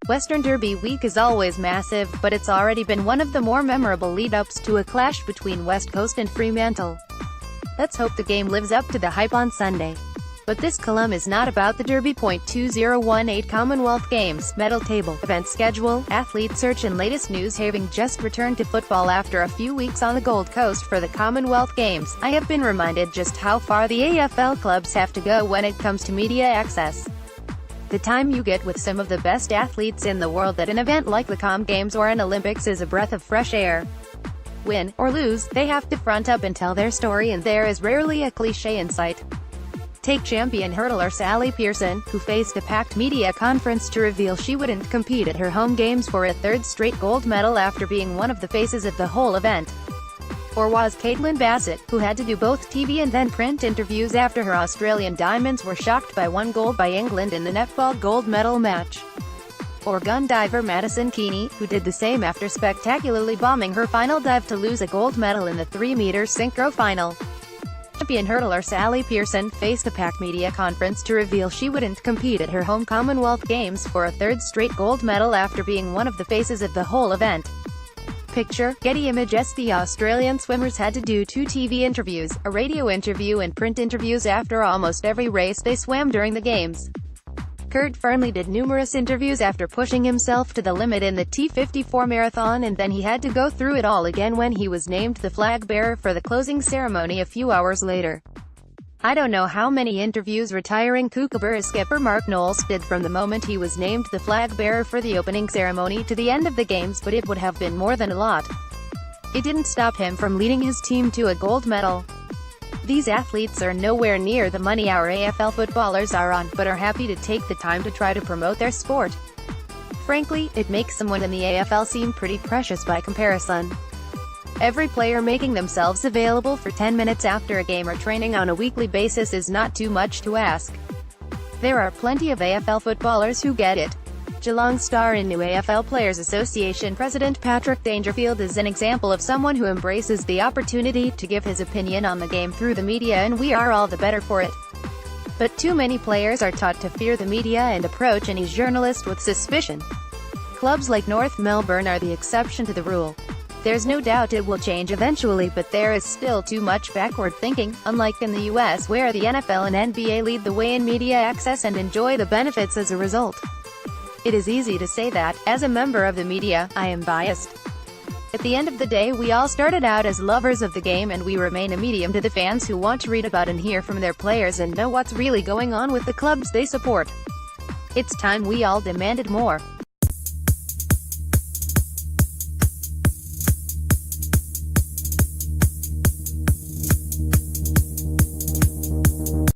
Western Derby week is always massive, but it's already been one of the more memorable lead-ups to a clash between West Coast and Fremantle. Let's hope the game lives up to the hype on Sunday. But this column is not about the Derby. 2018 Commonwealth Games, medal table, event schedule, athlete search and latest news. Having just returned to football after a few weeks on the Gold Coast for the Commonwealth Games, I have been reminded just how far the AFL clubs have to go when it comes to media access. The time you get with some of the best athletes in the world at an event like the Com Games or an Olympics is a breath of fresh air. Win or lose, they have to front up and tell their story, and there is rarely a cliché in sight. Take champion hurdler Sally Pearson, who faced a packed media conference to reveal she wouldn't compete at her home games for a third straight gold medal after being one of the faces of the whole event. Or was Caitlin Bassett, who had to do both TV and then print interviews after her Australian Diamonds were shocked by one goal by England in the netball gold medal match. Or gun diver Madison Keeney, who did the same after spectacularly bombing her final dive to lose a gold medal in the 3-meter synchro final. Champion hurdler Sally Pearson faced a packed media conference to reveal she wouldn't compete at her home Commonwealth Games for a third straight gold medal after being one of the faces of the whole event. Picture, Getty Images. The Australian swimmers had to do 2 TV interviews, a radio interview and print interviews after almost every race they swam during the games. Kurt Fearnley did numerous interviews after pushing himself to the limit in the T54 marathon, and then he had to go through it all again when he was named the flag bearer for the closing ceremony a few hours later. I don't know how many interviews retiring Kookaburra skipper Mark Knowles did from the moment he was named the flag bearer for the opening ceremony to the end of the games, but it would have been more than a lot. It didn't stop him from leading his team to a gold medal. These athletes are nowhere near the money our AFL footballers are on, but are happy to take the time to try to promote their sport. Frankly, it makes someone in the AFL seem pretty precious by comparison. Every player making themselves available for 10 minutes after a game or training on a weekly basis is not too much to ask. There are plenty of AFL footballers who get it. Geelong Star and New AFL Players Association President Patrick Dangerfield is an example of someone who embraces the opportunity to give his opinion on the game through the media, and we are all the better for it. But too many players are taught to fear the media and approach any journalist with suspicion. Clubs like North Melbourne are the exception to the rule. There's no doubt it will change eventually, but there is still too much backward thinking, unlike in the US where the NFL and NBA lead the way in media access and enjoy the benefits as a result. It is easy to say that, as a member of the media, I am biased. At the end of the day, we all started out as lovers of the game, and we remain a medium to the fans who want to read about and hear from their players and know what's really going on with the clubs they support. It's time we all demanded more.